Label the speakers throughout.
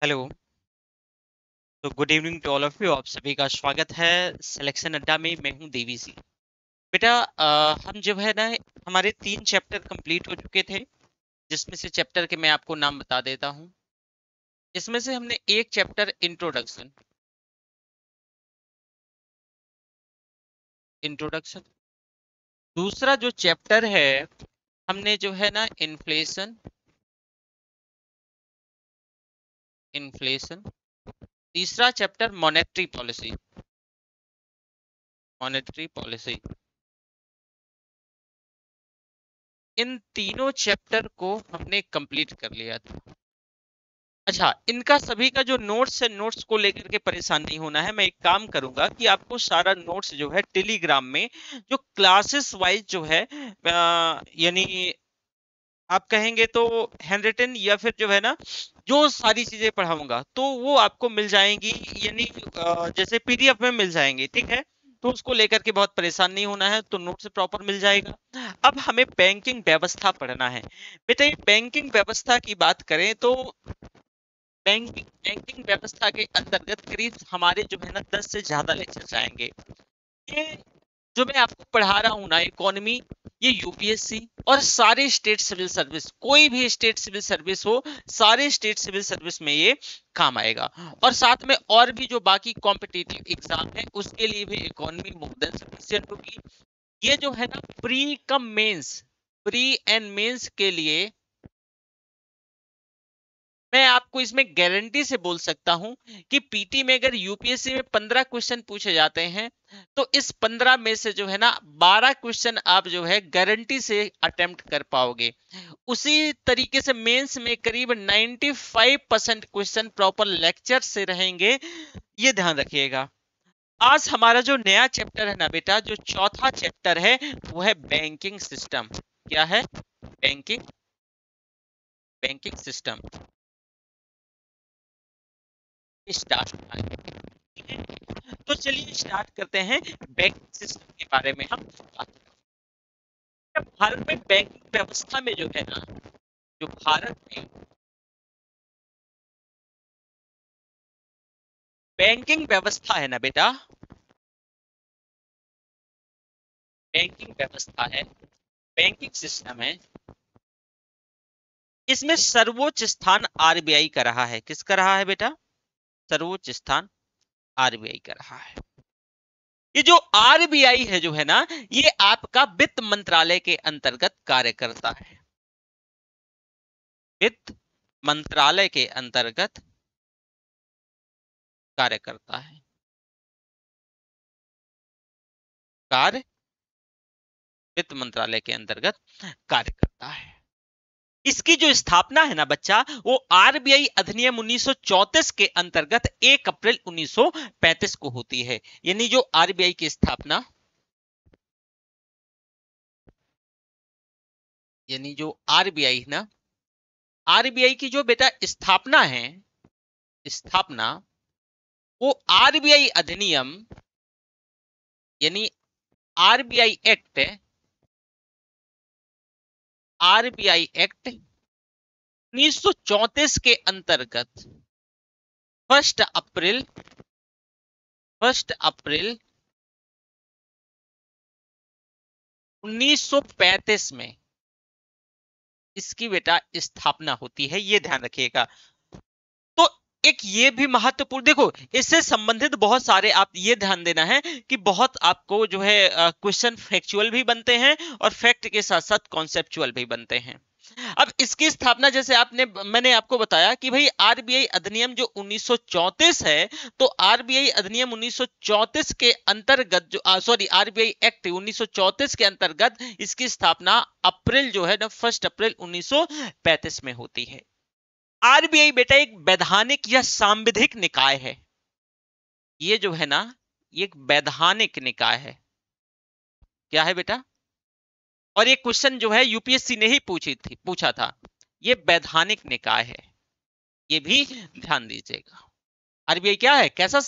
Speaker 1: Hello. तो good evening to all of you. आप सभी का स्वागत है सिलेक्शन अड्डा में। मैं हूं देवी सी। बेटा, हम जो है ना, हमारे 3 चैप्टर कंप्लीट हो चुके थे, जिसमें से चैप्टर के मैं आपको नाम बता देता हूं। इसमें से हमने एक चैप्टर इंट्रोडक्शन इंट्रोडक्शन दूसरा जो चैप्टर है हमने जो है ना इन्फ्लेशन इन्फ्लेशन तीसरा चैप्टर मॉनेटरी पॉलिसी। इन तीनों चैप्टर को हमने कंप्लीट कर लिया था। अच्छा, इनका सभी का जो नोट्स है, नोट्स को लेकर के परेशान नहीं होना है। मैं एक काम करूंगा कि आपको सारा नोट्स जो है टेलीग्राम में, जो क्लासेस वाइज जो है, यानी आप कहेंगे तो हैंड रिटन या फिर जो है ना, जो सारी चीजें पढ़ाऊंगा तो वो आपको मिल जाएंगी, यानी जैसे पीडीएफ में मिल जाएंगी। ठीक है, तो उसको लेकर के बहुत परेशान नहीं होना है, तो नोट्स प्रॉपर मिल जाएगा। अब हमें बैंकिंग व्यवस्था पढ़ना है। बेटा, ये बैंकिंग व्यवस्था की बात करें तो बैंकिंग व्यवस्था के अंतर्गत करीब हमारे जो है ना 10 से ज्यादा लेक्चर आएंगे। ये जो मैं आपको पढ़ा रहा हूँ ना, इकोनॉमी, ये यूपीएससी और सारे स्टेट सिविल सर्विस, कोई भी स्टेट सिविल सर्विस हो, सारे स्टेट सिविल सर्विस में ये काम आएगा। और साथ में और भी जो बाकी कॉम्पिटिटिव एग्जाम है उसके लिए भी इकोनॉमी मोर देन सफिशिएंट होगी। ये जो है ना प्री एंड मेंस के लिए मैं आपको इसमें गारंटी से बोल सकता हूं कि पीटी में अगर यूपीएससी में 15 क्वेश्चन पूछे जाते हैं, तो इस 15 में से जो है ना 12 क्वेश्चन आप जो है गारंटी से अटेम्प्ट कर पाओगे। उसी तरीके से मेंस में करीब 95% क्वेश्चन प्रॉपर लेक्चर से रहेंगे। ये ध्यान रखिएगा। आज हमारा जो नया चैप्टर है ना बेटा, जो चौथा चैप्टर है, वो है बैंकिंग सिस्टम। क्या है? Banking banking system. स्टार्ट। तो चलिए स्टार्ट करते हैं। बैंकिंग सिस्टम के बारे में हम बात करते हैं। भारत में बैंकिंग व्यवस्था में जो है ना, जो भारत में बैंकिंग व्यवस्था है ना बेटा, बैंकिंग व्यवस्था है, बैंकिंग सिस्टम है, इसमें सर्वोच्च स्थान आरबीआई का रहा है। किसका रहा है बेटा? सर्वोच्च स्थान आरबीआई का रहा है। ये जो आरबीआई है जो है ना, ये आपका वित्त मंत्रालय के अंतर्गत कार्य करता है। वित्त मंत्रालय के अंतर्गत कार्य करता है। कार्य वित्त मंत्रालय के अंतर्गत कार्य करता है। इसकी जो स्थापना है ना बच्चा, वो आरबीआई अधिनियम 1934 के अंतर्गत 1 अप्रैल 1935 को होती है। यानी जो आरबीआई की स्थापना, यानी जो आरबीआई है ना, आरबीआई की जो बेटा स्थापना है, स्थापना, वो आरबीआई अधिनियम, यानी आरबीआई एक्ट, आरबीआई एक्ट 1934 के अंतर्गत फर्स्ट अप्रैल फर्स्ट अप्रैल 1935 में इसकी बेटा स्थापना होती है। ये ध्यान रखिएगा। तो एक ये भी महत्वपूर्ण, देखो, इससे संबंधित बहुत सारे, आप ये ध्यान देना है कि बहुत आपको जो है क्वेश्चन फैक्चुअल भी बनते हैं और फैक्ट के साथ साथ कॉन्सेप्चुअल भी बनते हैं। अब इसकी स्थापना, जैसे मैंने आपको बताया कि भाई आरबीआई अधिनियम जो 1934 है, तो आरबीआई अधिनियम 1934 के अंतर्गत जो सॉरी आरबीआई एक्ट 1934 के अंतर्गत इसकी स्थापना अप्रैल जो है ना, 1 अप्रैल 1935 में होती है। आरबीआई बेटा एक वैधानिक या सांविधिक निकाय है। ये जो है ना, ये एक वैधानिक निकाय है। क्या है बेटा? और ये क्वेश्चन जो है यूपीएससी ने ही पूछा था। ये वैधानिक निकाय है, ये भी ध्यान दीजिएगा। आरबीआई क्या है, कैसा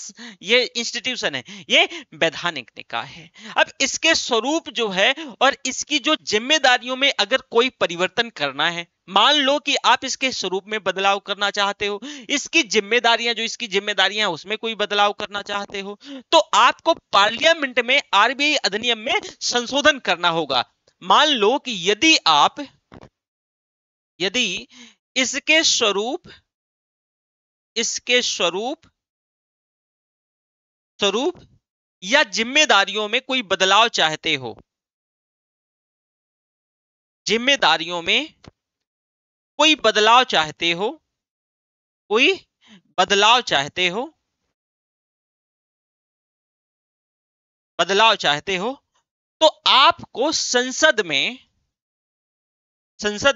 Speaker 1: ये इंस्टीट्यूशन है, ये वैधानिक निकाय है। अब इसके स्वरूप जो है और इसकी जो जिम्मेदारियों में अगर कोई परिवर्तन करना है, मान लो कि आप इसके स्वरूप में बदलाव करना चाहते हो, इसकी जिम्मेदारियां जो इसकी जिम्मेदारियां उसमें कोई बदलाव करना चाहते हो, तो आपको पार्लियामेंट में आरबीआई अधिनियम में संशोधन करना होगा। मान लो कि यदि इसके स्वरूप इसके स्वरूप स्वरूप या जिम्मेदारियों में कोई बदलाव चाहते हो, जिम्मेदारियों में कोई बदलाव चाहते हो, कोई बदलाव चाहते हो, बदलाव चाहते हो, तो आपको संसद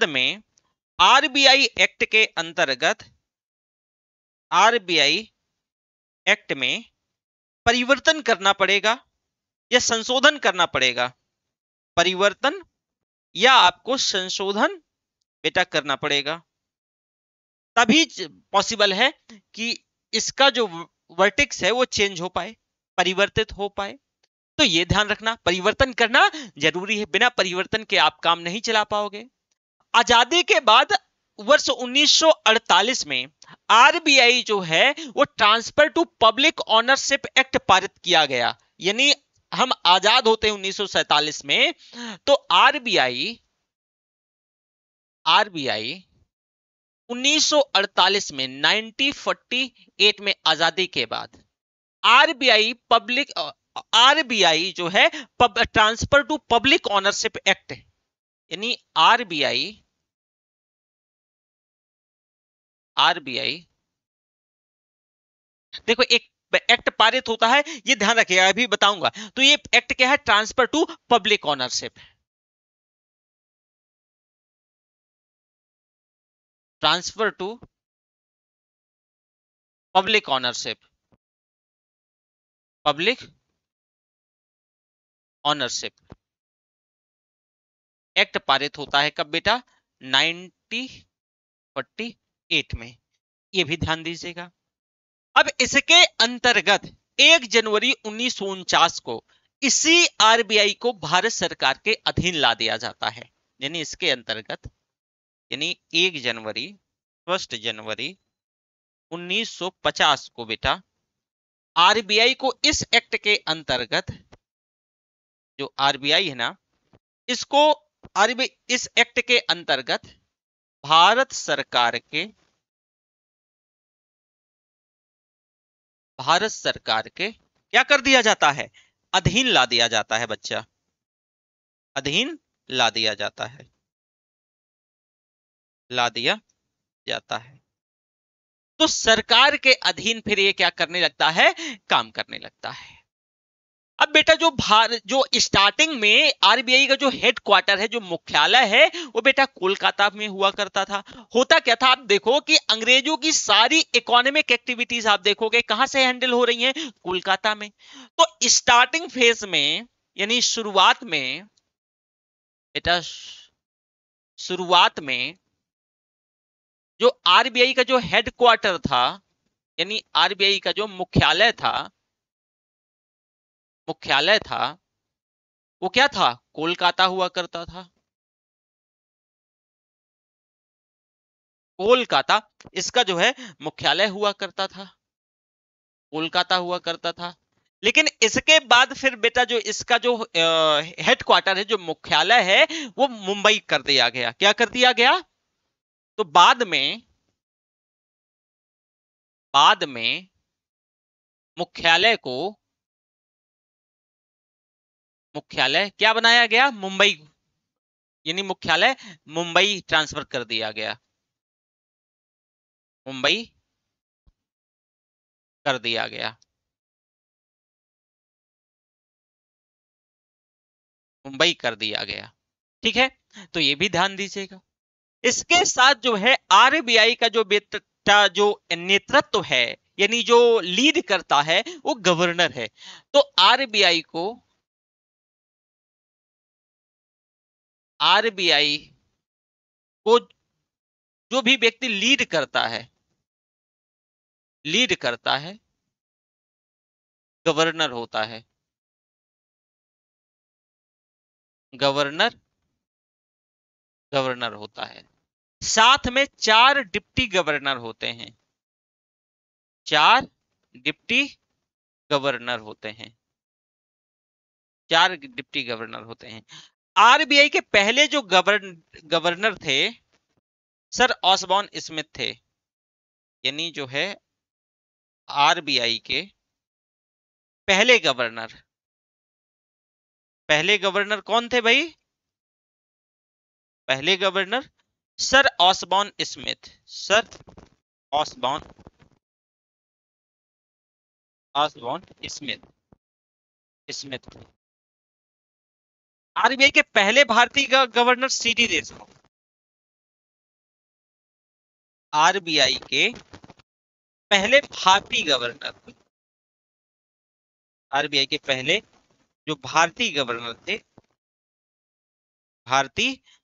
Speaker 1: में आरबीआई एक्ट में परिवर्तन करना पड़ेगा या संशोधन करना पड़ेगा। परिवर्तन या आपको संशोधन बेटा करना पड़ेगा, तभी पॉसिबल है कि इसका जो वर्टेक्स है वो चेंज हो पाए, परिवर्तित हो पाए। तो ये ध्यान रखना, परिवर्तन करना जरूरी है, बिना परिवर्तन के आप काम नहीं चला पाओगे। आजादी के बाद वर्ष 1948 में आरबीआई जो है वो transfer to public ownership act पारित किया गया। यानी हम आजाद होते हैं 1947 में, तो आरबीआई 1948 में 1948 में आजादी के बाद आरबीआई जो है transfer to public ownership act, यानी आरबीआई देखो एक एक्ट पारित होता है, ये ध्यान रखिएगा, अभी बताऊंगा। तो ये एक्ट क्या है, transfer to public ownership, transfer to public ownership, public ownership act पारित होता है कब बेटा, 1948 में, ये भी ध्यान दीजिएगा। अब इसके अंतर्गत 1 जनवरी 1949 को इसी आरबीआई को भारत सरकार के अधीन ला दिया जाता है। यानी इसके अंतर्गत, यानी 1 जनवरी 1950 को बेटा आरबीआई को इस एक्ट के अंतर्गत, जो आरबीआई है ना, इसको आरबीआई इस एक्ट के अंतर्गत भारत सरकार के क्या कर दिया जाता है, अधीन ला दिया जाता है बच्चा, अधीन ला दिया जाता है, ला दिया जाता है। तो सरकार के अधीन फिर ये क्या करने लगता है, काम करने लगता है। अब बेटा जो स्टार्टिंग में आरबीआई का जो हेड क्वार्टर है, जो मुख्यालय है, वो बेटा कोलकाता में हुआ करता था। होता क्या था, आप देखो कि अंग्रेजों की सारी इकोनॉमिक एक्टिविटीज आप देखोगे कहां से हैंडल हो रही हैं, कोलकाता में। तो स्टार्टिंग फेज में, यानी शुरुआत में बेटा, शुरुआत में जो आरबीआई का जो हेड क्वार्टर था, यानी आरबीआई का जो मुख्यालय था वो क्या था, कोलकाता हुआ करता था, कोलकाता इसका जो है मुख्यालय हुआ करता था, कोलकाता हुआ करता था। लेकिन इसके बाद फिर बेटा जो इसका जो हेड क्वार्टर है, जो मुख्यालय है, वो मुंबई कर दिया गया। क्या कर दिया गया, तो बाद में मुख्यालय क्या बनाया गया, मुंबई, यानी मुख्यालय मुंबई ट्रांसफर कर दिया गया, मुंबई कर दिया गया, मुंबई कर दिया गया। ठीक है, तो ये भी ध्यान दीजिएगा। इसके साथ जो है आरबीआई का जो बेटा जो नेतृत्व है, यानी जो लीड करता है, वो गवर्नर है। तो आरबीआई को जो भी व्यक्ति लीड करता है, लीड करता है, गवर्नर होता है, गवर्नर गवर्नर होता है। साथ में 4 डिप्टी गवर्नर होते हैं, 4 डिप्टी गवर्नर होते हैं, 4 डिप्टी गवर्नर होते हैं। आरबीआई के पहले जो गवर्नर थे सर ऑसबॉर्न स्मिथ थे, यानी जो है आरबीआई के पहले गवर्नर कौन थे भाई? पहले governor sir Osborne Smith, sir Osborne Osborne Smith. RBI के पहले भारतीय गवर्नर सीडी देशमुख, आरबीआई के पहले भारतीय गवर्नर, आरबीआई के पहले जो भारतीय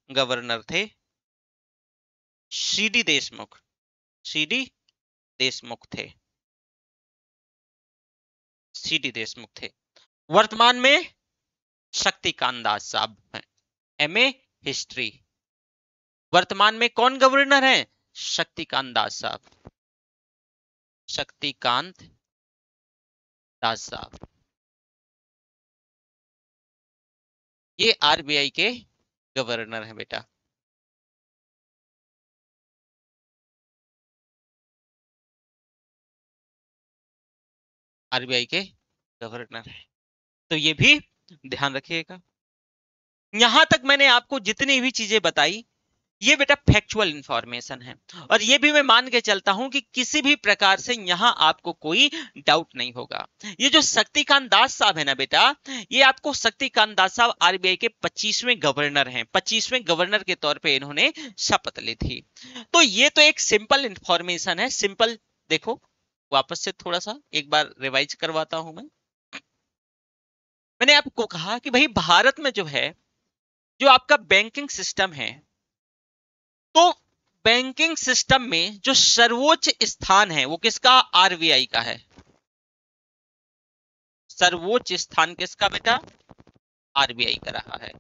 Speaker 1: गवर्नर थे सीडी देशमुख, सीडी देशमुख थे, सीडी देशमुख थे। वर्तमान में शक्तिकांत दास साहब हैं, एमए हिस्ट्री। वर्तमान में कौन गवर्नर है? शक्तिकांत दास साहब, शक्तिकांत दास साहब। ये आरबीआई के गवर्नर हैं बेटा। आरबीआई के गवर्नर है, तो ये भी ध्यान रखिएगा। यहां तक मैंने आपको जितनी भी चीजें बताई ये बेटा फैक्चुअल इंफॉर्मेशन है, और ये भी मैं मान के चलता हूं कि किसी भी प्रकार से यहां आपको कोई डाउट नहीं होगा। ये जो शक्तिकांत दास साहब है ना बेटा, ये आपको शक्तिकांत दास साहब आरबीआई के 25वें गवर्नर हैं, 25वें गवर्नर के तौर पे इन्होंने शपथ ली थी। तो ये तो एक सिंपल इंफॉर्मेशन है, सिंपल। देखो वापस से थोड़ा सा एक बार रिवाइज करवाता हूं मैं। मैंने आपको कहा कि भाई भारत में जो है, जो आपका बैंकिंग सिस्टम है, तो बैंकिंग सिस्टम में जो सर्वोच्च स्थान है वो किसका? आरबीआई का है। सर्वोच्च स्थान किसका बेटा? आरबीआई का रहा है,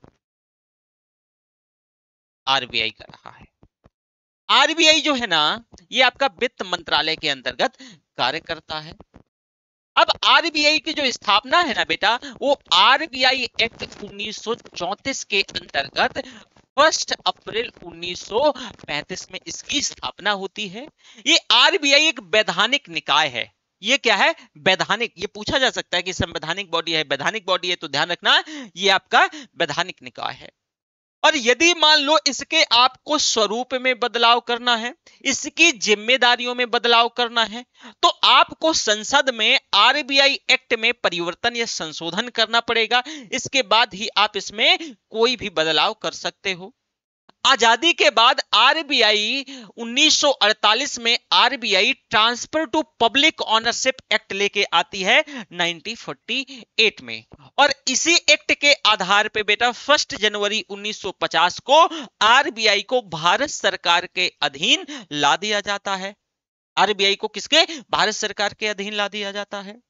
Speaker 1: आरबीआई का रहा है। आरबीआई जो है ना, ये आपका वित्त मंत्रालय के अंतर्गत कार्य करता है। अब आरबीआई की जो स्थापना है ना बेटा, वो आरबीआई एक्ट 1934 के अंतर्गत 1 अप्रैल 1935 में इसकी स्थापना होती है। ये आरबीआई एक वैधानिक निकाय है। ये क्या है? वैधानिक। ये पूछा जा सकता है कि संवैधानिक बॉडी है, वैधानिक बॉडी है, तो ध्यान रखना ये आपका वैधानिक निकाय है। और यदि मान लो इसके आपको स्वरूप में बदलाव करना है, इसकी जिम्मेदारियों में बदलाव करना है, तो आपको संसद में आरबीआई एक्ट में परिवर्तन या संशोधन करना पड़ेगा। इसके बाद ही आप इसमें कोई भी बदलाव कर सकते हो। आजादी के बाद आरबीआई 1948 में RBI transfer to public ownership act लेके आती है 1948 में, और इसी एक्ट के आधार पे बेटा 1 जनवरी 1950 को आरबीआई को भारत सरकार के अधीन ला दिया जाता है। आरबीआई को किसके? भारत सरकार के अधीन ला दिया जाता है।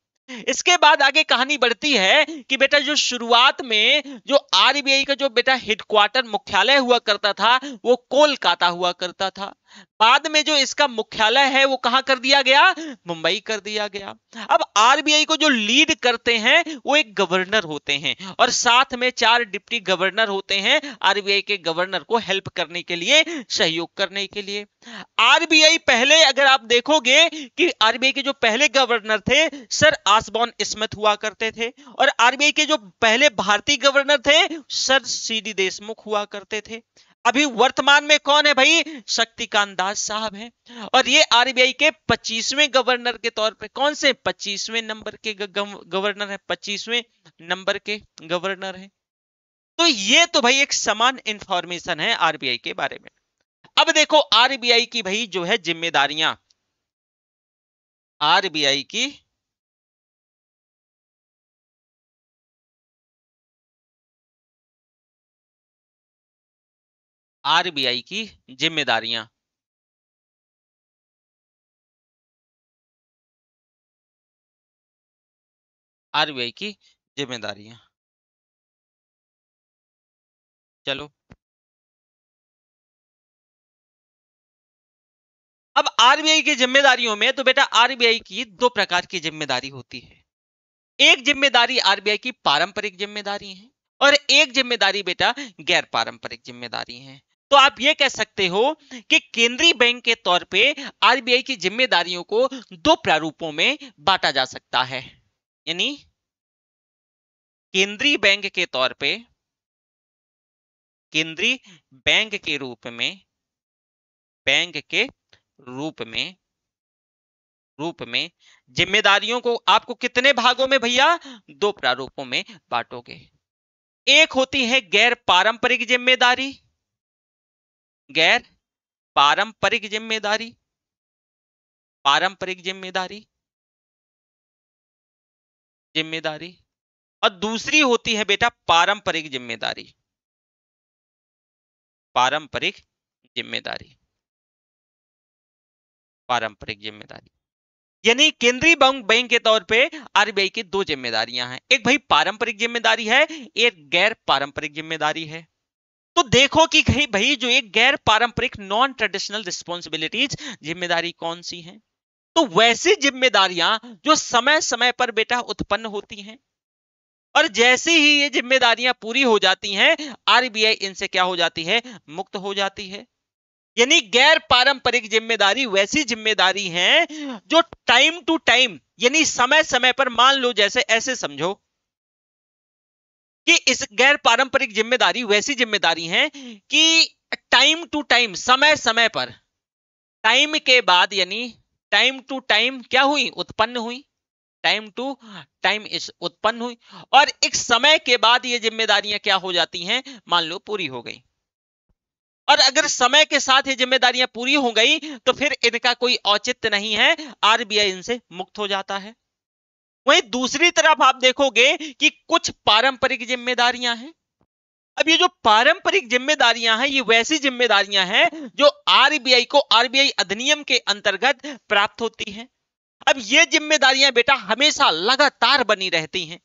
Speaker 1: इसके बाद आगे कहानी बढ़ती है कि बेटा जो शुरुआत में जो आरबीआई का जो बेटा हेडक्वार्टर मुख्यालय हुआ करता था वो कोलकाता हुआ करता था। बाद में जो इसका मुख्यालय है वो कहां कर दिया गया? मुंबई कर दिया गया। अब आरबीआई को जो लीड करते हैं वो एक गवर्नर होते हैं, और साथ में 4 डिप्टी गवर्नर होते हैं आरबीआई के गवर्नर को हेल्प करने के लिए, सहयोग करने के लिए। आरबीआई पहले अगर आप देखोगे कि आरबीआई के जो पहले गवर्नर थे सर ऑसबॉर्न स्मिथ हुआ करते थे, और आरबीआई के जो पहले भारतीय गवर्नर थे सर सीडी देशमुख हुआ करते थे। अभी वर्तमान में कौन है भाई? शक्तिकांत दास साहब हैं, और ये आरबीआई के 25वें गवर्नर के तौर पे, कौन से? 25वें नंबर के गवर्नर है, 25वें नंबर के गवर्नर है। तो ये तो भाई एक समान इंफॉर्मेशन है आरबीआई के बारे में। अब देखो आरबीआई की भाई जो है जिम्मेदारियां, आरबीआई की आरबीआई की जिम्मेदारियां। आरबीआई की जिम्मेदारियां। चलो अब आरबीआई की जिम्मेदारियों में तो बेटा आरबीआई की दो प्रकार की जिम्मेदारी होती है। एक जिम्मेदारी आरबीआई की पारंपरिक जिम्मेदारी है और एक जिम्मेदारी बेटा गैर पारंपरिक जिम्मेदारी है। तो आप ये कह सकते हो कि केंद्रीय बैंक के तौर पे आरबीआई की जिम्मेदारियों को दो प्रारूपों में बांटा जा सकता है। यानी केंद्रीय बैंक के तौर पे, केंद्रीय बैंक के रूप में, बैंक के रूप में जिम्मेदारियों को आपको कितने भागों में भैया, दो प्रारूपों में बांटोगे। एक होती है गैर पारंपरिक जिम्मेदारी, गैर पारंपरिक जिम्मेदारी, पारंपरिक जिम्मेदारी, जिम्मेदारी, और दूसरी होती है बेटा पारंपरिक जिम्मेदारी, पारंपरिक जिम्मेदारी, पारंपरिक जिम्मेदारी। यानी केंद्रीय बैंक के तौर पे आरबीआई की दो जिम्मेदारियां हैं, एक भाई पारंपरिक जिम्मेदारी है, एक गैर पारंपरिक जिम्मेदारी है। तो देखो कि कहीं भाई जो एक गैर पारंपरिक नॉन ट्रेडिशनल रिस्पॉन्सिबिलिटीज जिम्मेदारी कौन सी है, तो वैसी जिम्मेदारियां जो समय समय पर बेटा उत्पन्न होती हैं और जैसे ही ये जिम्मेदारियां पूरी हो जाती हैं आरबीआई इनसे क्या हो जाती है, मुक्त हो जाती है। यानी गैर पारंपरिक जिम्मेदारी वैसी जिम्मेदारी है जो टाइम टू टाइम, यानी समय समय पर, मान लो जैसे ऐसे समझो कि इस गैर पारंपरिक जिम्मेदारी वैसी जिम्मेदारी है कि टाइम टू टाइम, समय समय पर, टाइम के बाद, यानी टाइम टू टाइम क्या हुई, उत्पन्न हुई, टाइम टू टाइम इस उत्पन्न हुई और एक समय के बाद ये जिम्मेदारियां क्या हो जाती हैं, मान लो पूरी हो गई। और अगर समय के साथ ये जिम्मेदारियां पूरी हो गई तो फिर इनका कोई औचित्य नहीं है, आरबीआई इनसे मुक्त हो जाता है। वहीं दूसरी तरफ आप देखोगे कि कुछ पारंपरिक जिम्मेदारियां हैं। अब ये जो पारंपरिक जिम्मेदारियां हैं ये वैसी जिम्मेदारियां हैं जो आरबीआई को आरबीआई अधिनियम के अंतर्गत प्राप्त होती हैं। अब ये जिम्मेदारियां बेटा हमेशा लगातार बनी रहती हैं।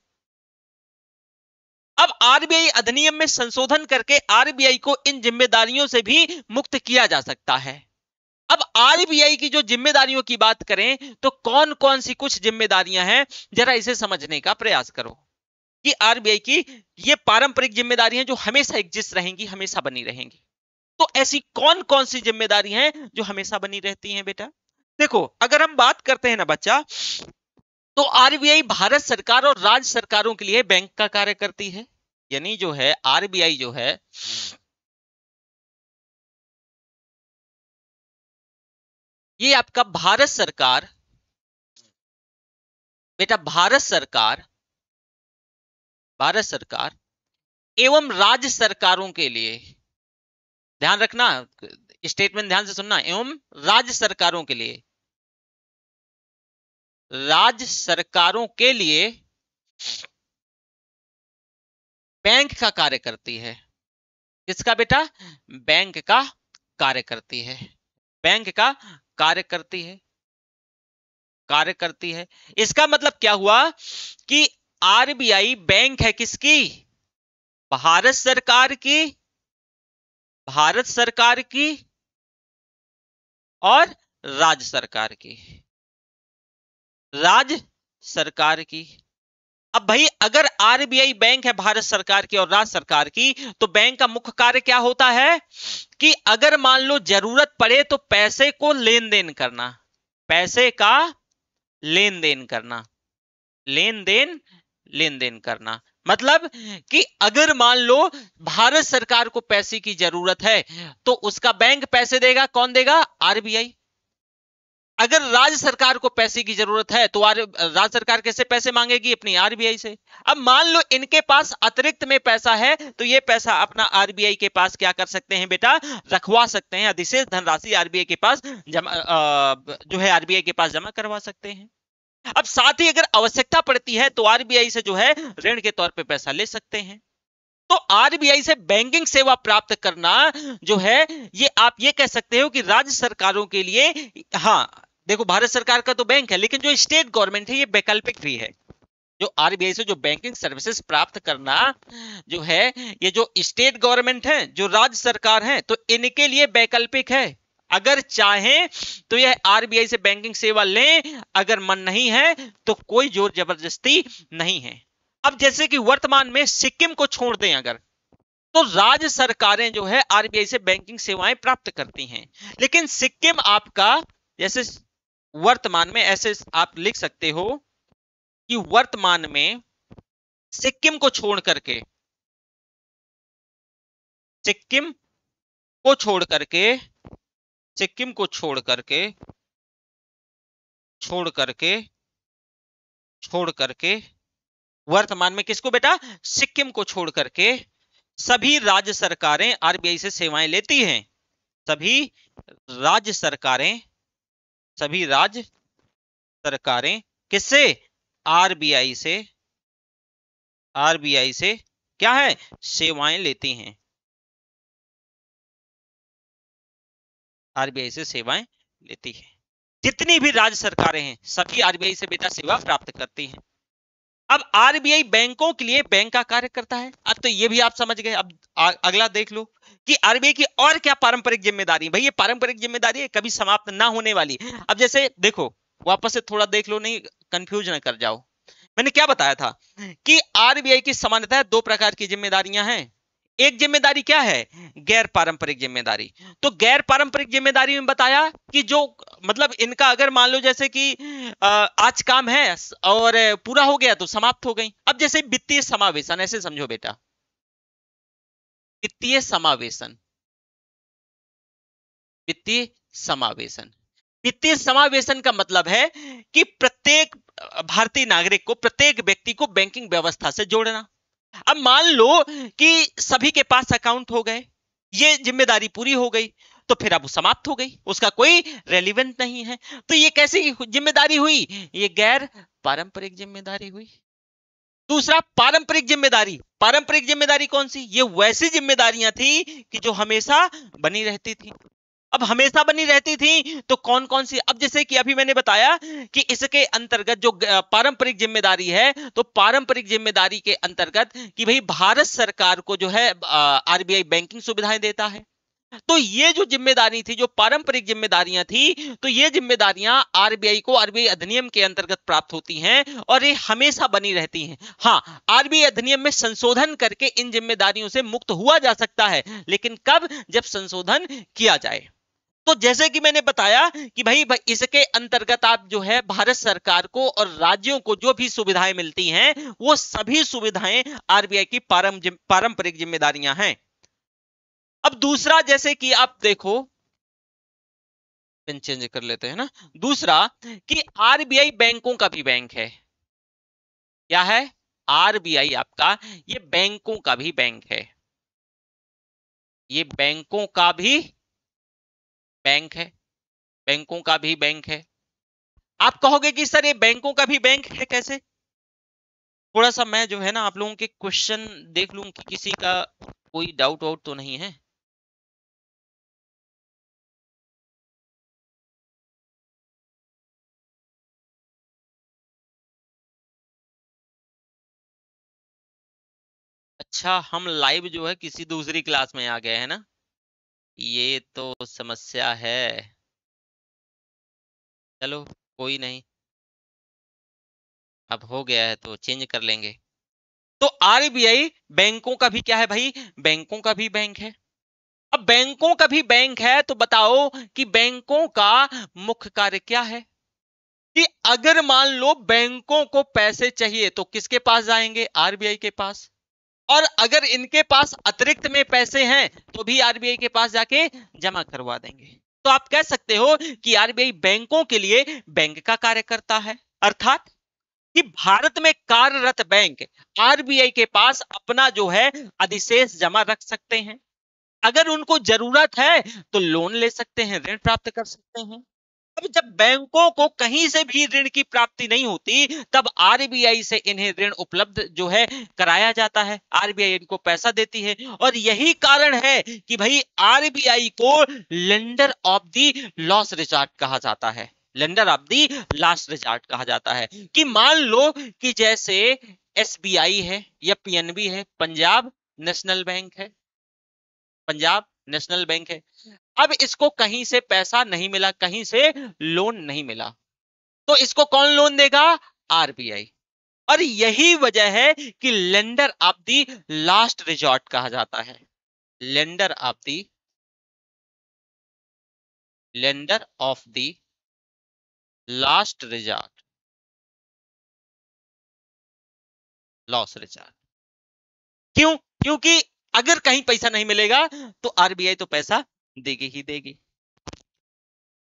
Speaker 1: अब आरबीआई अधिनियम में संशोधन करके आरबीआई को इन जिम्मेदारियों से भी मुक्त किया जा सकता है। अब आरबीआई की जो जिम्मेदारियों की बात करें तो कौन कौन सी कुछ जिम्मेदारियां हैं, जरा इसे समझने का प्रयास करो कि आरबीआई की ये पारंपरिक जिम्मेदारियां जो हमेशा एग्जिस्ट रहेंगी, हमेशा बनी रहेंगी। तो ऐसी कौन कौन सी जिम्मेदारी हैं जो हमेशा बनी रहती हैं बेटा? देखो अगर हम बात करते हैं ना बच्चा, तो आरबीआई भारत सरकार और राज्य सरकारों के लिए बैंक का कार्य करती है। यानी जो है आरबीआई जो है ये आपका भारत सरकार, बेटा भारत सरकार एवं राज्य सरकारों के लिए, ध्यान रखना, स्टेटमेंट ध्यान से सुनना, एवं राज्य सरकारों के लिए, राज्य सरकारों के लिए बैंक का कार्य करती है। किसका बेटा? बैंक का कार्य करती है, बैंक का कार्य करती है, कार्य करती है। इसका मतलब क्या हुआ कि आरबीआई बैंक है किसकी? भारत सरकार की, भारत सरकार की और राज्य सरकार की, राज्य सरकार की। अब भाई अगर आरबीआई बैंक है भारत सरकार की और राज्य सरकार की, तो बैंक का मुख्य कार्य क्या होता है कि अगर मान लो जरूरत पड़े तो पैसे को लेन देन करना, पैसे का लेन देन करना, लेन देन करना। मतलब कि अगर मान लो भारत सरकार को पैसे की जरूरत है तो उसका बैंक पैसे देगा, कौन देगा? आरबीआई। अगर राज्य सरकार को पैसे की जरूरत है तो राज्य सरकार कैसे पैसे मांगेगी? अपनी आरबीआई से। अब मान लो इनके पास अतिरिक्त में पैसा है तो ये पैसा अपना आरबीआई के पास क्या कर सकते हैं बेटा? रखवा सकते हैं, अधिशेष धनराशि आरबीआई के पास जमा, जो है आरबीआई के पास जमा करवा सकते हैं। अब साथ ही अगर आवश्यकता पड़ती है तो आरबीआई से जो है ऋण के तौर पे पैसा ले सकते हैं। तो आरबीआई से बैंकिंग सेवा प्राप्त करना जो है ये आप ये कह सकते हो कि राज्य सरकारों के लिए, हाँ देखो भारत सरकार का तो बैंक है लेकिन जो स्टेट गवर्नमेंट है ये वैकल्पिक भी है। जो आरबीआई से जो बैंकिंग सर्विसेज प्राप्त करना जो है, ये जो स्टेट गवर्नमेंट है, जो राज्य सरकार है, तो इनके लिए वैकल्पिक है। अगर चाहें तो यह आरबीआई से बैंकिंग सेवा लें, अगर मन नहीं है तो कोई जोर जबरदस्ती नहीं है। अब जैसे कि वर्तमान में सिक्किम को छोड़ दें अगर, तो राज्य सरकारें जो है आरबीआई से बैंकिंग सेवाएं प्राप्त करती हैं। लेकिन सिक्किम आपका, जैसे वर्तमान में ऐसे आप लिख सकते हो कि वर्तमान में सिक्किम को छोड़ करके, सिक्किम को छोड़ करके, सिक्किम को छोड़ करके, छोड़ करके, छोड़ करके, वर्तमान में किसको बेटा, सिक्किम को छोड़ करके सभी राज्य सरकारें आरबीआई से सेवाएं लेती हैं। सभी राज्य सरकारें, सभी राज्य सरकारें किससे, आरबीआई से, आरबीआई से क्या है, सेवाएं लेती हैं, आरबीआई से सेवाएं लेती है। जितनी भी राज्य सरकारें हैं सभी आरबीआई से बेटा सेवा प्राप्त करती हैं। अब आरबीआई बैंकों के लिए बैंक का कार्य करता है। अब तो ये भी आप समझ गए। अब अगला देख लो कि आरबीआई की और क्या पारंपरिक जिम्मेदारी है। भाई ये पारंपरिक जिम्मेदारी है, कभी समाप्त ना होने वाली। अब जैसे देखो, वापस से थोड़ा देख लो, नहीं कंफ्यूज ना कर जाओ। मैंने क्या बताया था कि आरबीआई की सामान्यतः दो प्रकार की जिम्मेदारियां हैं। एक जिम्मेदारी क्या है, गैर पारंपरिक जिम्मेदारी। तो गैर पारंपरिक जिम्मेदारी में बताया कि जो मतलब इनका अगर मान लो जैसे कि आज काम है और पूरा हो गया तो समाप्त हो गई। अब जैसे वित्तीय समावेशन, ऐसे समझो बेटा, वित्तीय समावेशन, वित्तीय समावेशन, वित्तीय समावेशन का मतलब है कि प्रत्येक भारतीय नागरिक को, प्रत्येक व्यक्ति को बैंकिंग व्यवस्था से जोड़ना। अब मान लो कि सभी के पास अकाउंट हो गए, ये जिम्मेदारी पूरी हो गई, तो फिर अब समाप्त हो गई, उसका कोई रेलिवेंट नहीं है। तो ये कैसी जिम्मेदारी हुई, ये गैर पारंपरिक जिम्मेदारी हुई। दूसरा पारंपरिक जिम्मेदारी, पारंपरिक जिम्मेदारी कौन सी, ये वैसी जिम्मेदारियां थी कि जो हमेशा बनी रहती थी। अब हमेशा बनी रहती थी तो कौन कौन सी, अब जैसे कि अभी मैंने बताया कि इसके अंतर्गत जो पारंपरिक जिम्मेदारी है, तो पारंपरिक जिम्मेदारी के अंतर्गत कि भाई भारत सरकार को जो है आरबीआई बैंकिंग सुविधाएं देता है। तो ये जो जिम्मेदारी थी, जो पारंपरिक जिम्मेदारियां थी, तो ये जिम्मेदारियां आरबीआई को आरबीआई अधिनियम के अंतर्गत प्राप्त होती हैं और ये हमेशा बनी रहती हैं। हाँ, आरबीआई अधिनियम में संशोधन करके इन जिम्मेदारियों से मुक्त हुआ जा सकता है, लेकिन कब, जब संशोधन किया जाए। तो जैसे कि मैंने बताया कि भाई इसके अंतर्गत आप जो है भारत सरकार को और राज्यों को जो भी सुविधाएं मिलती हैं, वो सभी सुविधाएं आरबीआई की पारंपरिक जिम्मेदारियां हैं। अब दूसरा, जैसे कि आप देखो, पेन चेंज कर लेते हैं ना। दूसरा कि आरबीआई बैंकों का भी बैंक है। क्या है, आरबीआई आपका ये बैंकों का भी बैंक है, ये बैंकों का भी बैंक है, बैंकों का भी बैंक है। आप कहोगे कि सर ये बैंकों का भी बैंक है कैसे, थोड़ा सा मैं जो है ना आप लोगों के क्वेश्चन देख लूं कि किसी का कोई डाउट वाउट तो नहीं है। अच्छा, हम लाइव जो है किसी दूसरी क्लास में आ गए हैं ना, ये तो समस्या है। चलो कोई नहीं, अब हो गया है तो चेंज कर लेंगे। तो आरबीआई बैंकों का भी क्या है भाई, बैंकों का भी बैंक है। अब बैंकों का भी बैंक है तो बताओ कि बैंकों का मुख्य कार्य क्या है। कि अगर मान लो बैंकों को पैसे चाहिए तो किसके पास जाएंगे, आरबीआई के पास। और अगर इनके पास अतिरिक्त में पैसे हैं तो भी आरबीआई के पास जाके जमा करवा देंगे। तो आप कह सकते हो कि आरबीआई बैंकों के लिए बैंक का कार्य करता है। अर्थात कि भारत में कार्यरत बैंक आरबीआई के पास अपना जो है अधिशेष जमा रख सकते हैं। अगर उनको जरूरत है तो लोन ले सकते हैं, ऋण प्राप्त कर सकते हैं। अब जब बैंकों को कहीं से भी ऋण की प्राप्ति नहीं होती, तब आरबीआई से इन्हें ऋण उपलब्ध जो है कराया जाता है, आरबीआई इनको पैसा देती है। और यही कारण है कि भाई आरबीआई को lender of the lost resort कहा जाता है। Lender of the last resort कहा जाता है। कि मान लो कि जैसे एसबीआई है या पीएनबी है, पंजाब नेशनल बैंक है, पंजाब नेशनल बैंक है, अब इसको कहीं से पैसा नहीं मिला, कहीं से लोन नहीं मिला, तो इसको कौन लोन देगा? आरबीआई। और यही वजह है कि lender of the last resort कहा जाता है, lender of the, lender of the last resort, loss resort. क्यों? क्योंकि अगर कहीं पैसा नहीं मिलेगा तो आरबीआई तो पैसा देगी ही देगी।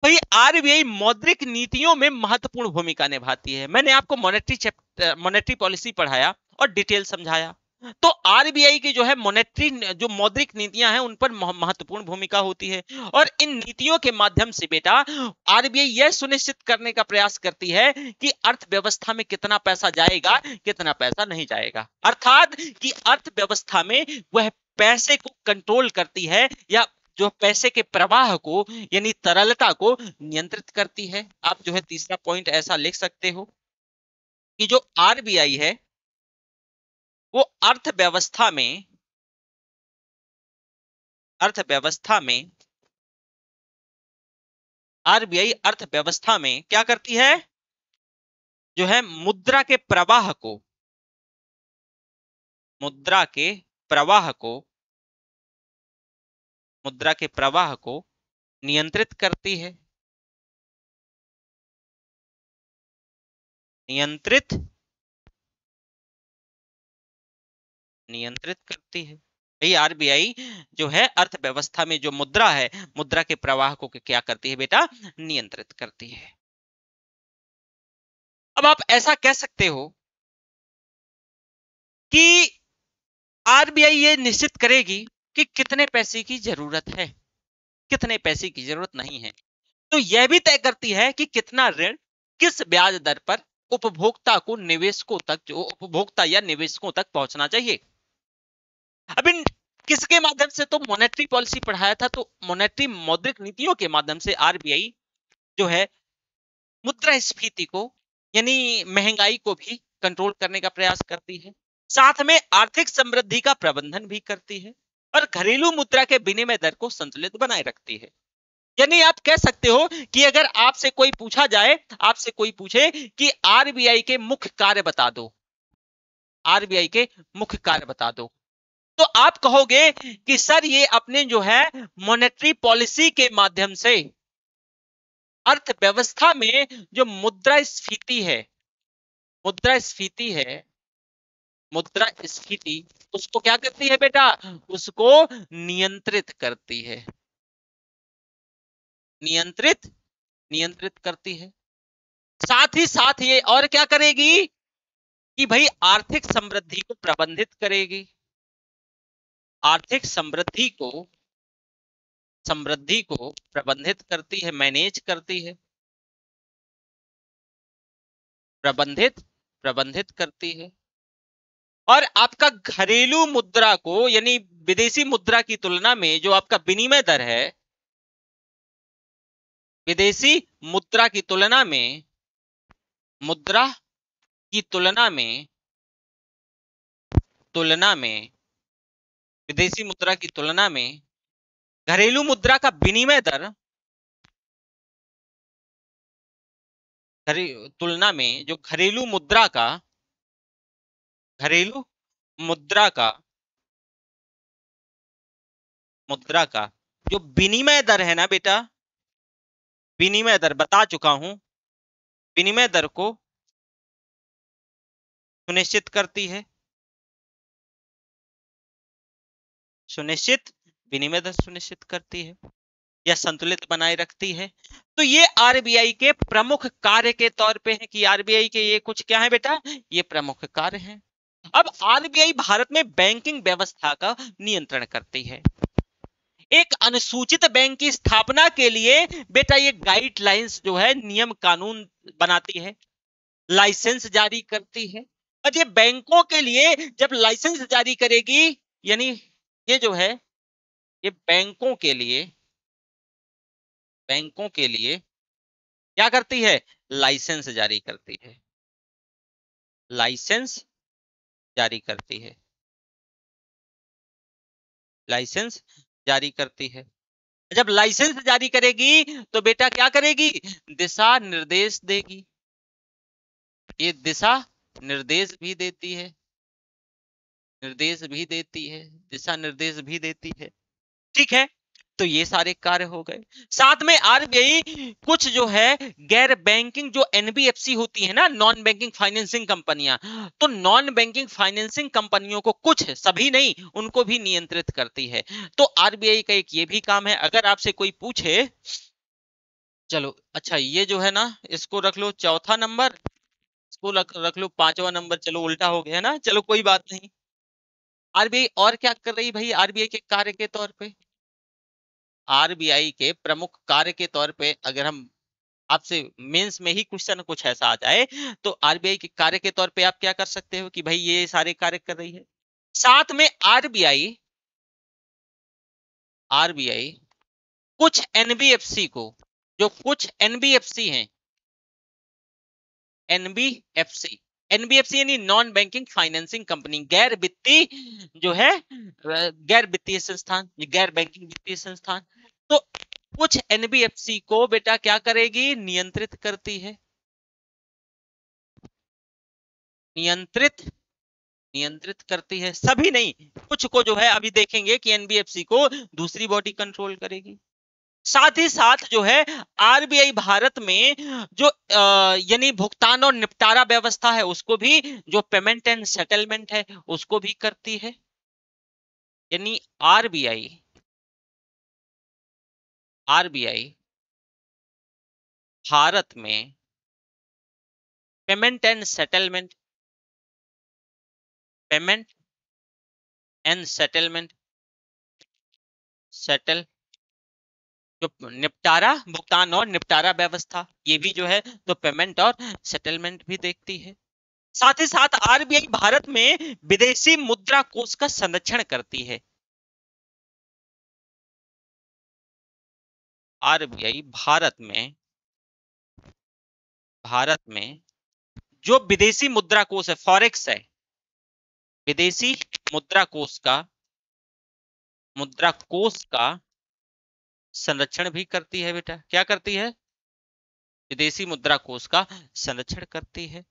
Speaker 1: भाई आरबीआई मौद्रिक नीतियों में महत्वपूर्ण भूमिका निभाती है। मैंने आपको मॉनेटरी पॉलिसी पढ़ाया और डिटेल समझाया। तो आरबीआई की जो है मॉनेटरी जो मौद्रिक नीतियां हैं उन पर महत्वपूर्ण भूमिका होती है। और इन नीतियों के माध्यम से बेटा आरबीआई यह सुनिश्चित करने का प्रयास करती है कि अर्थव्यवस्था में कितना पैसा जाएगा, कितना पैसा नहीं जाएगा। अर्थात कि अर्थव्यवस्था में वह पैसे को कंट्रोल करती है या जो पैसे के प्रवाह को यानी तरलता को नियंत्रित करती है। आप जो है तीसरा पॉइंट ऐसा लिख सकते हो कि जो आरबीआई है वो अर्थव्यवस्था में आरबीआई अर्थव्यवस्था में क्या करती है? जो है मुद्रा के प्रवाह को मुद्रा के प्रवाह को नियंत्रित करती है, नियंत्रित नियंत्रित करती है। यही आरबीआई जो है अर्थव्यवस्था में जो मुद्रा है, मुद्रा के प्रवाह को क्या करती है बेटा? नियंत्रित करती है। अब आप ऐसा कह सकते हो कि आरबीआई ये निश्चित करेगी कि कितने पैसे की जरूरत है, कितने पैसे की जरूरत नहीं है। तो यह भी तय करती है कि कितना ऋण किस ब्याज दर पर उपभोक्ता को निवेशकों तक, जो उपभोक्ता या निवेशकों तक पहुंचना चाहिए। अब इन किसके माध्यम से? तो मॉनेटरी पॉलिसी पढ़ाया था, तो मॉनेटरी मौद्रिक नीतियों के माध्यम से आरबीआई जो है मुद्रास्फीति को यानी महंगाई को भी कंट्रोल करने का प्रयास करती है, साथ में आर्थिक समृद्धि का प्रबंधन भी करती है और घरेलू मुद्रा के विनिमय दर को संतुलित बनाए रखती है। यानी आप कह सकते हो कि अगर आपसे कोई पूछा जाए, आपसे कोई पूछे कि आरबीआई के मुख्य कार्य बता दो, आरबीआई के मुख्य कार्य बता दो, तो आप कहोगे कि सर ये अपने जो है मॉनेटरी पॉलिसी के माध्यम से अर्थव्यवस्था में जो मुद्रास्फीति है, मुद्रास्फीति है, मुद्रास्फीति उसको क्या करती है बेटा? उसको नियंत्रित करती है, नियंत्रित नियंत्रित करती है। साथ ही साथ ये और क्या करेगी कि भाई आर्थिक समृद्धि को प्रबंधित करेगी, आर्थिक समृद्धि को प्रबंधित करती है, मैनेज करती है, प्रबंधित प्रबंधित करती है। और आपका घरेलू मुद्रा को यानी विदेशी मुद्रा की तुलना में जो आपका विनिमय दर है, विदेशी मुद्रा की तुलना में, मुद्रा की तुलना में विदेशी मुद्रा की तुलना में घरेलू मुद्रा का विनिमय दर, तुलना में जो घरेलू मुद्रा का जो विनिमय दर है ना बेटा, विनिमय दर बता चुका हूं, विनिमय दर को सुनिश्चित करती है, सुनिश्चित विनिमय दर सुनिश्चित करती है या संतुलित बनाए रखती है। तो ये आरबीआई के प्रमुख कार्य के तौर पे है कि आरबीआई के ये कुछ क्या है बेटा? ये प्रमुख कार्य हैं। अब आरबीआई भारत में बैंकिंग व्यवस्था का नियंत्रण करती है। एक अनुसूचित बैंक की स्थापना के लिए बेटा ये गाइडलाइंस जो है, नियम कानून बनाती है, लाइसेंस जारी करती है। और ये बैंकों के लिए जब लाइसेंस जारी करेगी, यानी ये जो है ये बैंकों के लिए क्या करती है? लाइसेंस जारी करती है, लाइसेंस जारी करती है, लाइसेंस जारी करती है। जब लाइसेंस जारी करेगी तो बेटा क्या करेगी? दिशा निर्देश देगी, ये दिशा निर्देश भी देती है, निर्देश भी देती है, दिशा निर्देश भी देती है। ठीक है, तो ये सारे कार्य हो गए। साथ में आरबीआई कुछ जो है गैर बैंकिंग जो एनबीएफसी होती है ना, नॉन बैंकिंग फाइनेंसिंग कंपनियां, तो नॉन बैंकिंग फाइनेंसिंग कंपनियों को, कुछ सभी नहीं, उनको भी नियंत्रित करती है। तो आरबीआई का एक ये भी काम है। अगर आपसे कोई पूछे, चलो अच्छा ये जो है ना इसको रख लो चौथा नंबर, इसको रख लो पांचवा नंबर, चलो उल्टा हो गया ना, चलो कोई बात नहीं। आरबीआई और क्या कर रही भाई आरबीआई के कार्य के तौर पे? आरबीआई के प्रमुख कार्य के तौर पे अगर हम आपसे मेंस में ही क्वेश्चन कुछ ऐसा आ जाए, तो आरबीआई के कार्य के तौर पे आप क्या कर सकते हो कि भाई ये सारे कार्य कर रही है। साथ में आरबीआई, आरबीआई कुछ एनबीएफसी को, जो कुछ एनबीएफसी हैं, एनबीएफसी, एनबीएफसी यानी नॉन बैंकिंग फाइनेंसिंग कंपनी, गैर वित्तीय जो है, गैर वित्तीय संस्थान, गैर बैंकिंग वित्तीय संस्थान, तो कुछ एनबीएफसी को बेटा क्या करेगी? नियंत्रित करती है, नियंत्रित, नियंत्रित करती है, सभी नहीं, कुछ को जो है अभी देखेंगे कि एनबीएफसी को दूसरी बॉडी कंट्रोल करेगी। साथ ही साथ जो है आरबीआई भारत में जो यानी भुगतान और निपटारा व्यवस्था है उसको भी, जो पेमेंट एंड सेटलमेंट है उसको भी करती है। यानी आरबीआई, आरबीआई भारत में payment and settlement, payment and settlement, settle जो निपटारा, भुगतान और निपटारा व्यवस्था, ये भी जो है तो पेमेंट और सेटलमेंट भी देखती है। साथ ही साथ आरबीआई भारत में विदेशी मुद्रा कोष का संरक्षण करती है। आरबीआई भारत में, भारत में जो विदेशी मुद्रा कोष है, फॉरेक्स है, विदेशी मुद्रा कोष का, मुद्रा कोष का संरक्षण भी करती है बेटा। क्या करती है? विदेशी मुद्रा कोष का संरक्षण करती है।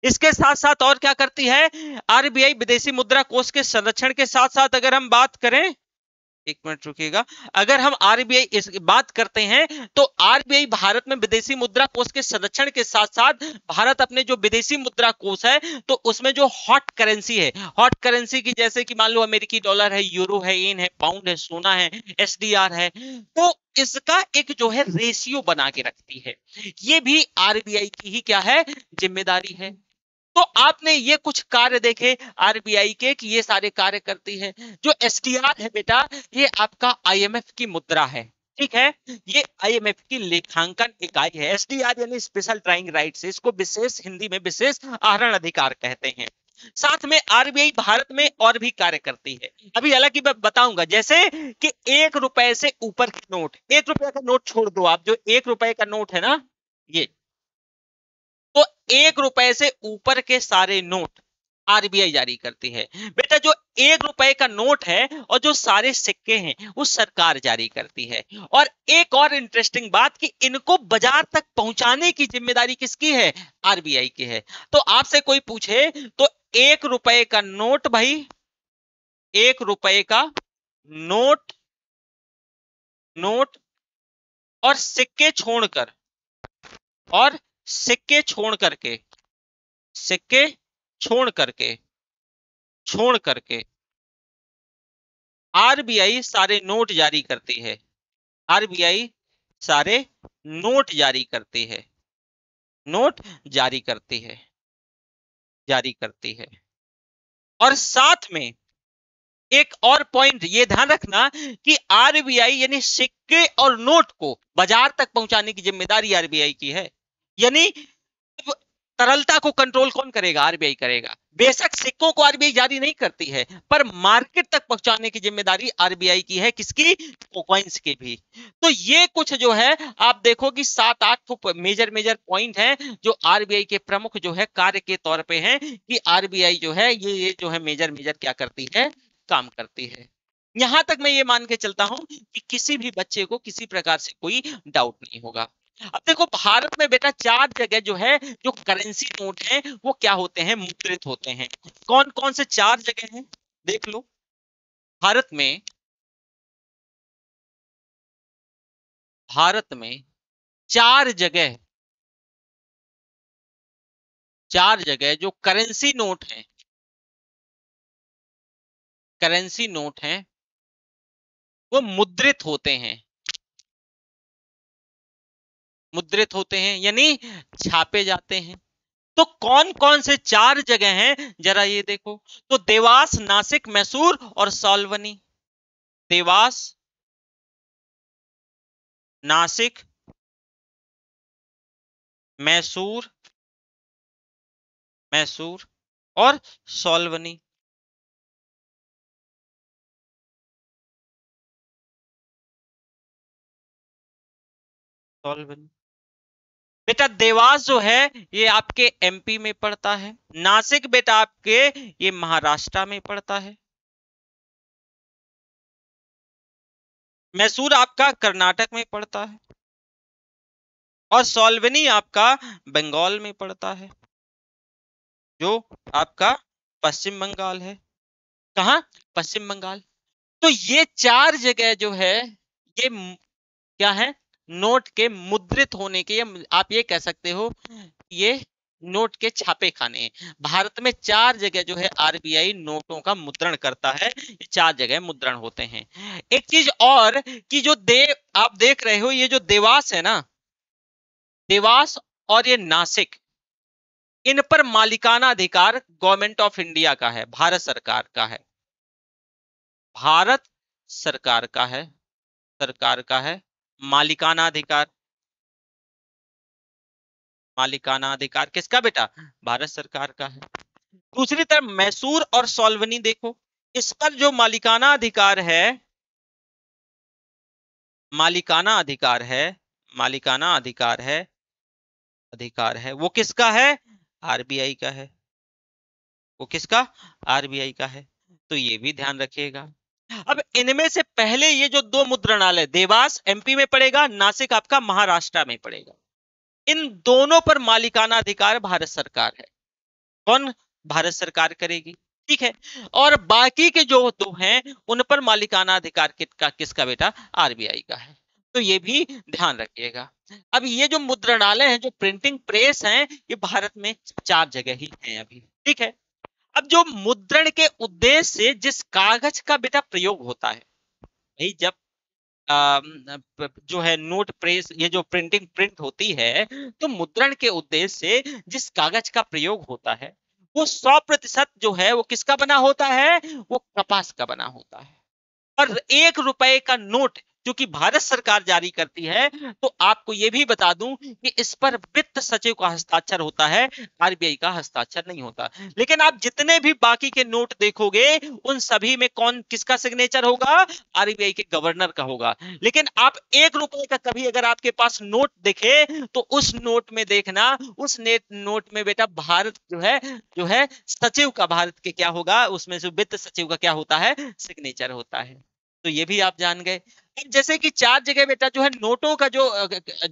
Speaker 1: इसके साथ साथ और क्या करती है आरबीआई? विदेशी मुद्रा कोष के संरक्षण के साथ साथ अगर हम बात करें, एक मिनट रुकिएगा, अगर हम आरबीआई इस बात करते हैं तो आरबीआई भारत में विदेशी मुद्रा कोष के संरक्षण के साथ साथ भारत अपने जो विदेशी मुद्रा कोष है तो उसमें जो हॉट करेंसी है, हॉट करेंसी की जैसे कि मान लो अमेरिकी डॉलर है, यूरो है, येन है, पाउंड है, सोना है, एसडीआर है, तो इसका एक जो है रेशियो बना के रखती है। ये भी आरबीआई की ही क्या है? जिम्मेदारी है। तो आपने ये कुछ कार्य देखे आरबीआई के कि ये सारे कार्य करती है। जो एसडीआर है बेटा, ये आपका आईएमएफ की मुद्रा है, ठीक है, ये आईएमएफ की लेखांकन इकाई है। एसडीआर यानी स्पेशल ड्राइंग राइट्स, इसको विशेष, हिंदी में विशेष आहरण अधिकार कहते हैं। साथ में आरबीआई भारत में और भी कार्य करती है, अभी हालांकि मैं बताऊंगा, जैसे कि 1 रुपए से ऊपर के नोट, 1 रुपए का नोट छोड़ दो आप, जो 1 रुपए का नोट है ना, ये तो 1 रुपए से ऊपर के सारे नोट आरबीआई जारी करती है। बेटा जो 1 रुपए का नोट है और जो सारे सिक्के हैं वो सरकार जारी करती है। और एक और इंटरेस्टिंग बात कि इनको बाजार तक पहुंचाने की जिम्मेदारी किसकी है? आरबीआई की है। तो आपसे कोई पूछे तो 1 रुपए का नोट भाई, 1 रुपए का नोट, नोट और सिक्के छोड़कर, और सिक्के छोड़ करके, सिक्के छोड़ करके, छोड़ करके आरबीआई सारे नोट जारी करती है। आरबीआई सारे नोट जारी करती है, नोट जारी करती है, जारी करती है। और साथ में एक और पॉइंट ये ध्यान रखना कि आरबीआई यानी सिक्के और नोट को बाजार तक पहुंचाने की जिम्मेदारी आरबीआई की है। यानी तरलता को कंट्रोल कौन करेगा? आरबीआई करेगा। बेशक सिक्कों को आरबीआई जारी नहीं करती है, पर मार्केट तक पहुंचाने की जिम्मेदारी आरबीआई की है, किसकी? कॉइन्स की भी। तो ये कुछ जो है आप देखो कि 7-8 मेजर मेजर पॉइंट हैं जो आरबीआई के प्रमुख जो है कार्य के तौर पे हैं कि आरबीआई जो है ये जो है मेजर मेजर क्या करती है, काम करती है। यहां तक मैं ये मान के चलता हूं कि किसी भी बच्चे को किसी प्रकार से कोई डाउट नहीं होगा। अब देखो भारत में बेटा 4 जगह जो है जो करेंसी नोट हैं वो क्या होते हैं, मुद्रित होते हैं। कौन कौन से 4 जगह हैं देख लो। भारत में, भारत में 4 जगह, 4 जगह जो करेंसी नोट हैं, करेंसी नोट हैं वो मुद्रित होते हैं, मुद्रित होते हैं यानी छापे जाते हैं। तो कौन कौन से 4 जगह हैं जरा ये देखो। तो देवास, नासिक, मैसूर और साल्वनी। देवास, नासिक, मैसूर, मैसूर और साल्वनी। साल्वनी बेटा देवास जो है ये आपके एमपी में पड़ता है। नासिक बेटा आपके ये महाराष्ट्र में पड़ता है। मैसूर आपका कर्नाटक में पड़ता है। और साल्वनी आपका बंगाल में पड़ता है, जो आपका पश्चिम बंगाल है। कहाँ? पश्चिम बंगाल। तो ये 4 जगह जो है ये क्या है, नोट के मुद्रित होने के, या आप ये कह सकते हो ये नोट के छापे खाने हैं। भारत में 4 जगह जो है आरबीआई नोटों का मुद्रण करता है, ये 4 जगह मुद्रण होते हैं। एक चीज और कि जो आप देख रहे हो ये जो देवास है ना, देवास और ये नासिक, इन पर मालिकाना अधिकार गवर्नमेंट ऑफ इंडिया का है, भारत सरकार का है। भारत सरकार का है, सरकार का है मालिकाना अधिकार। मालिकाना अधिकार किसका बेटा? भारत सरकार का है। दूसरी तरफ मैसूर और साल्वनी देखो, इस पर जो मालिकाना अधिकार है, मालिकाना अधिकार है, मालिकाना अधिकार है, अधिकार है वो किसका है? आरबीआई का है। वो किसका? आरबीआई का है। तो ये भी ध्यान रखिएगा। अब इनमें से पहले ये जो 2 मुद्रणालय, देवास एमपी में पड़ेगा, नासिक आपका महाराष्ट्र में पड़ेगा, इन दोनों पर मालिकाना अधिकार भारत सरकार है। कौन? भारत सरकार करेगी, ठीक है। और बाकी के जो 2 हैं उन पर मालिकाना अधिकार किसका बेटा? आरबीआई का है। तो ये भी ध्यान रखिएगा। अब ये जो मुद्रणालय हैं, जो प्रिंटिंग प्रेस हैं, ये भारत में 4 जगह ही हैं अभी, ठीक है। अब जो मुद्रण के उद्देश्य से जिस कागज का बेटा प्रयोग होता है, भाई जब जो है नोट प्रेस, ये जो प्रिंटिंग प्रिंट होती है, तो मुद्रण के उद्देश्य से जिस कागज का प्रयोग होता है वो 100% जो है वो किसका बना होता है? वो कपास का बना होता है। और 1 रुपए का नोट जो कि भारत सरकार जारी करती है, तो आपको यह भी बता दूं कि इस पर वित्त सचिव का हस्ताक्षर होता है, आरबीआई का हस्ताक्षर नहीं होता। लेकिन आप जितने भी बाकी के नोट देखोगे उन सभी में कौन किसका सिग्नेचर होगा? आरबीआई के गवर्नर का होगा। लेकिन आप 1 रुपए का कभी अगर आपके पास नोट दिखे तो उस नोट में देखना, उस नोट में बेटा भारत जो है सचिव का, भारत के क्या होगा उसमें से, वित्त सचिव का क्या होता है? सिग्नेचर होता है। तो ये भी आप जान गए। जैसे कि 4 जगह बेटा जो है नोटों का जो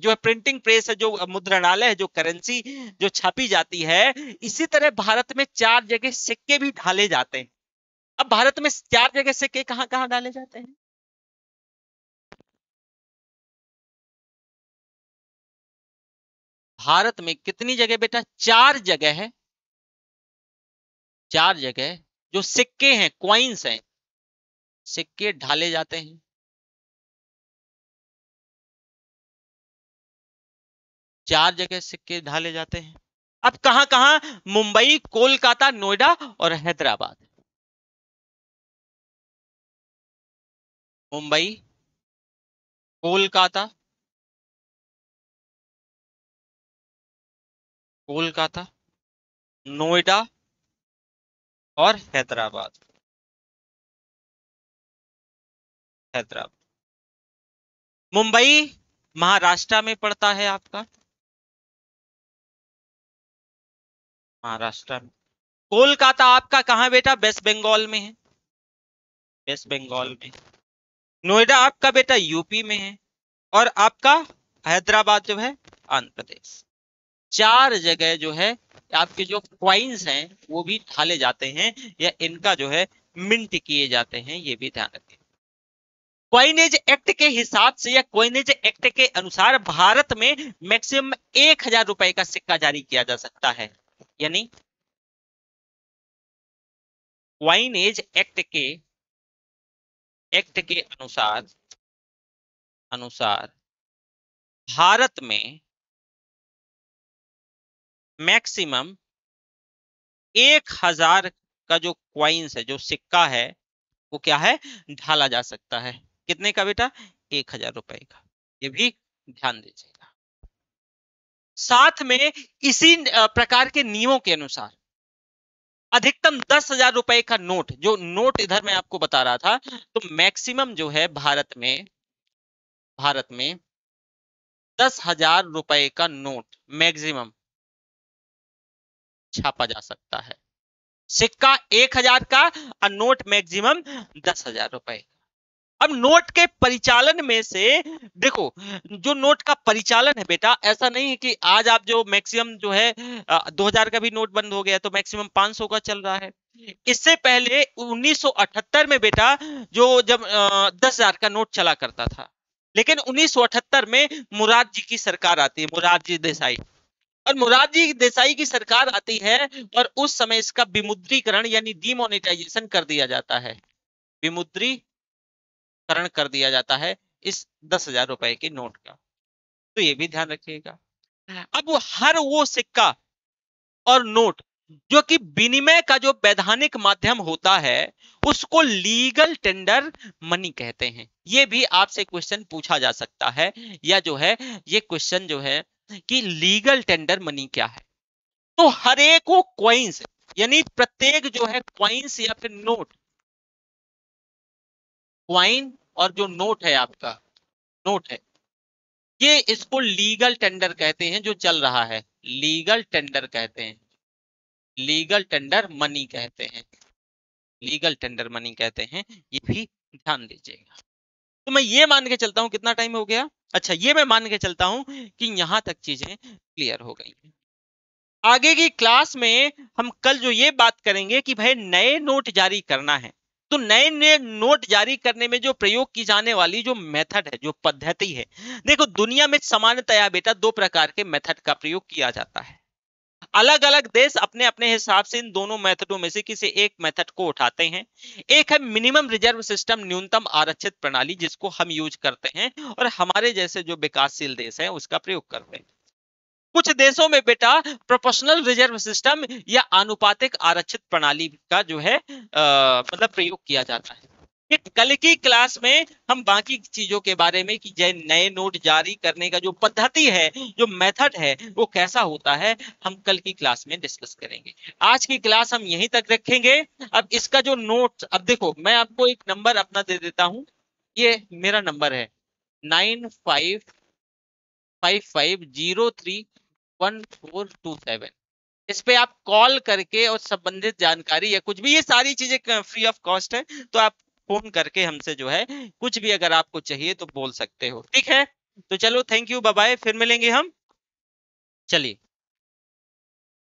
Speaker 1: है प्रिंटिंग प्रेस है, जो मुद्रणालय है, जो करेंसी जो छापी जाती है, इसी तरह भारत में 4 जगह सिक्के भी ढाले जाते हैं। अब भारत में 4 जगह सिक्के कहां कहां डाले जाते हैं? भारत में कितनी जगह बेटा? 4 जगह है। 4 जगह जो सिक्के हैं, क्वाइंस हैं, सिक्के ढाले जाते हैं। 4 जगह सिक्के ढाले जाते हैं। अब कहां कहां? मुंबई, कोलकाता, नोएडा और हैदराबाद। मुंबई, कोलकाता, कोलकाता, नोएडा और हैदराबाद। हैदराबाद। मुंबई महाराष्ट्र में पड़ता है आपका, महाराष्ट्र में। कोलकाता आपका कहाँ बेटा, वेस्ट बंगाल में है, वेस्ट बंगाल में। नोएडा आपका बेटा यूपी में है, और आपका हैदराबाद जो है आंध्र प्रदेश। चार जगह जो है आपके जो क्वाइंस हैं वो भी ढाले जाते हैं, या इनका जो है मिंट किए जाते हैं, ये भी ध्यान रखें। क्वाइनेज एक्ट के हिसाब से या क्वाइनेज एक्ट के अनुसार भारत में मैक्सिमम 1,000 रुपए का सिक्का जारी किया जा सकता है, यानी क्वाइनेज एक्ट के अनुसार अनुसार भारत में मैक्सिमम 1,000 का जो क्वाइंस है, जो सिक्का है, वो क्या है, ढाला जा सकता है। कितने का बेटा, 1,000 रुपए का। ये भी ध्यान दीजिएगा। साथ में इसी प्रकार के नियमों के अनुसार अधिकतम 10,000 रुपए का नोट, जो नोट इधर मैं आपको बता रहा था, तो मैक्सिमम जो है भारत में 10,000 रुपए का नोट मैक्सिमम छापा जा सकता है। सिक्का 1,000 का और नोट मैक्सिमम 10,000 रुपए। अब नोट के परिचालन में से देखो, जो नोट का परिचालन है बेटा, ऐसा नहीं है कि आज आप जो मैक्सिमम जो है 2,000 का भी नोट बंद हो गया तो मैक्सिमम 500 का चल रहा है। इससे पहले 1978 में बेटा, जो जब 10,000 का नोट चला करता था, लेकिन 1978 में मुरारजी की सरकार आती है, मुरारजी देसाई। और मुरारजी देसाई की सरकार आती है और उस समय इसका विमुद्रीकरण यानी डीमोनेटाइजेशन कर दिया जाता है, विमुद्रीकरण कर दिया जाता है इस 10,000 रुपए के नोट का। तो ये भी ध्यान रखिएगा। अब वो हर वो सिक्का और नोट जो कि विनिमय का जो वैधानिक माध्यम होता है, उसको लीगल टेंडर मनी कहते हैं। ये भी आपसे क्वेश्चन पूछा जा सकता है, या जो है ये क्वेश्चन जो है कि लीगल टेंडर मनी क्या है। तो हर एक वो क्वाइंस, यानी प्रत्येक जो है क्वाइंस या फिर नोट, क्वाइन और जो नोट है आपका, नोट है, ये इसको लीगल टेंडर कहते हैं जो चल रहा है, लीगल टेंडर कहते हैं, लीगल टेंडर मनी कहते हैं, लीगल टेंडर मनी कहते हैं। ये भी ध्यान दीजिएगा। तो मैं ये मान के चलता हूं, कितना टाइम हो गया, अच्छा ये मैं मान के चलता हूं कि यहां तक चीजें क्लियर हो गई। आगे की क्लास में हम कल जो ये बात करेंगे कि भाई नए नोट जारी करना है, तो नए नए नोट जारी करने में जो प्रयोग की जाने वाली जो मेथड है, जो पद्धति है, देखो दुनिया में सामान्यतया बेटा दो प्रकार के मेथड का प्रयोग किया जाता है। अलग अलग देश अपने अपने हिसाब से इन दोनों मेथडों में से किसी एक मेथड को उठाते हैं। एक है मिनिमम रिजर्व सिस्टम, न्यूनतम आरक्षित प्रणाली, जिसको हम यूज करते हैं और हमारे जैसे जो विकासशील देश हैं उसका प्रयोग करते हैं। कुछ देशों में बेटा प्रोपोर्शनल रिजर्व सिस्टम या आनुपातिक आरक्षित प्रणाली का जो है मतलब प्रयोग किया जाता है। ये कल की क्लास में हम बाकी चीजों के बारे में कि नए नोट जारी करने का जो पद्धति है, जो मेथड है, वो कैसा होता है, हम कल की क्लास में डिस्कस करेंगे। आज की क्लास हम यहीं तक रखेंगे। अब इसका जो नोट, अब देखो मैं आपको एक नंबर अपना दे देता हूं, ये मेरा नंबर है 9555031427। इस पे आप कॉल करके और संबंधित जानकारी या कुछ भी, ये सारी चीजें फ्री ऑफ कॉस्ट है, तो आप फोन करके हमसे जो है कुछ भी अगर आपको चाहिए तो बोल सकते हो। ठीक है, तो चलो थैंक यू, बाय बाय, फिर मिलेंगे हम। चलिए।